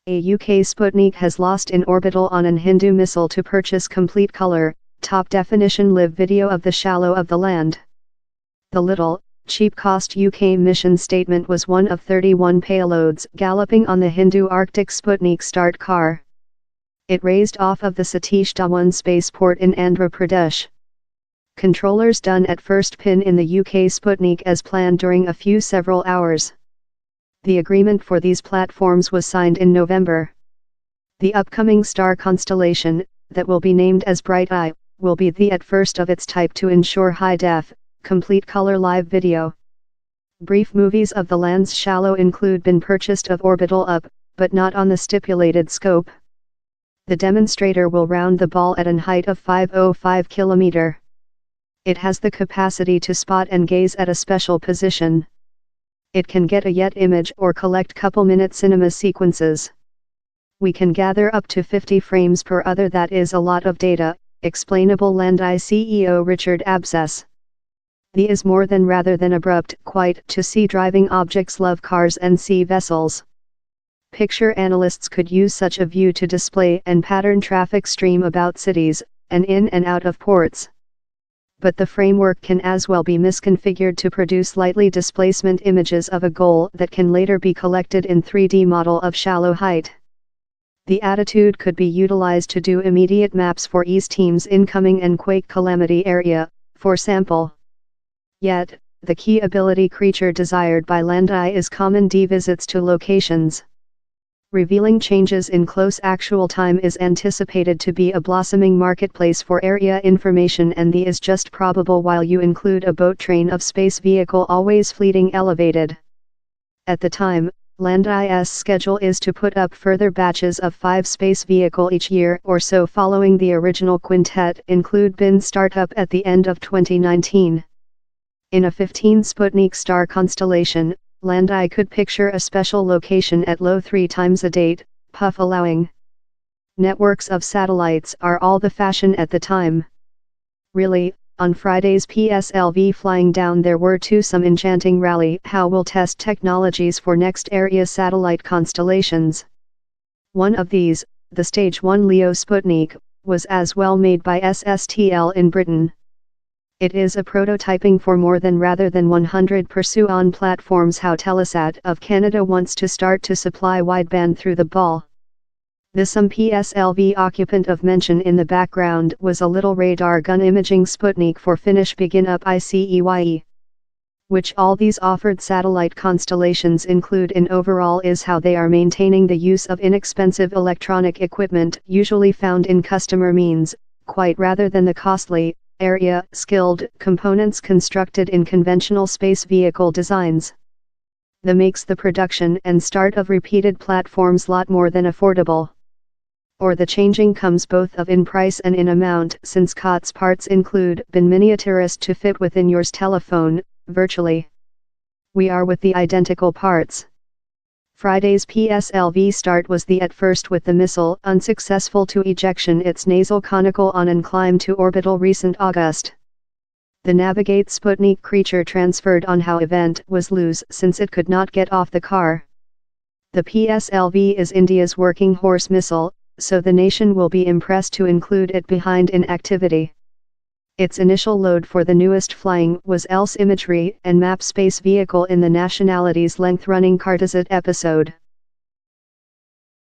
A UK Sputnik has lost in orbital on an Hindu missile to purchase complete color, top-definition live video of the shallow of the land. The little, cheap-cost UK mission statement was one of 31 payloads galloping on the Hindu Arctic Sputnik start car. It raised off of the Satish Dhawan spaceport in Andhra Pradesh. Controllers done at first pin in the UK Sputnik as planned during a few several hours. The agreement for these platforms was signed in November. The upcoming star constellation, that will be named as Bright Eye, will be the at first of its type to ensure high-def, complete color live video. Brief movies of the land's shallow include been purchased of orbital up, but not on the stipulated scope. The demonstrator will round the ball at an height of 505 km. It has the capacity to spot and gaze at a special position. It can get a yet image or collect couple-minute cinema sequences. We can gather up to 50 frames per other. That is a lot of data, explainable Landai CEO Richard Abscess. The is more than rather than abrupt, quite, to see driving objects love cars and sea vessels. Picture analysts could use such a view to display and pattern traffic stream about cities, and in and out of ports. But the framework can as well be misconfigured to produce lightly displacement images of a goal that can later be collected in 3D model of shallow height. The attitude could be utilized to do immediate maps for ease teams incoming and quake calamity area, for sample. Yet, the key ability creature desired by Landai is common D visits to locations. Revealing changes in close actual time is anticipated to be a blossoming marketplace for area information, and the is just probable while you include a boat train of space vehicle always fleeting elevated. At the time, Landai's schedule is to put up further batches of 5 space vehicle each year or so following the original quintet include bin startup at the end of 2019. In a 15 Sputnik star constellation, Landai could picture a special location at low 3 times a date, puff allowing. Networks of satellites are all the fashion at the time. Really, on Friday's PSLV flying down there were to some enchanting rally how we'll test technologies for next area satellite constellations. One of these, the Stage 1 LEO Sputnik, was as well made by SSTL in Britain. It is a prototyping for more than rather than 100 pursue-on platforms how Telesat of Canada wants to start to supply wideband through the ball. The some PSLV occupant of mention in the background was a little radar gun imaging Sputnik for Finnish begin up ICEYE. Which all these offered satellite constellations include in overall is how they are maintaining the use of inexpensive electronic equipment usually found in customer means, quite rather than the costly, area-skilled components constructed in conventional space vehicle designs. That makes the production and start of repeated platforms lot more than affordable. Or the changing comes both of in price and in amount, since COTS parts include been miniaturized to fit within yours telephone, virtually. We are with the identical parts. Friday's PSLV start was the at first with the missile unsuccessful to ejection its nasal conical on and climb to orbital recent August. The Navigate Sputnik creature transferred on how event was lose since it could not get off the car. The PSLV is India's working horse missile, so the nation will be impressed to include it behind in activity. Its initial load for the newest flying was ELSE imagery and map space vehicle in the nationality's length-running Cartosat episode.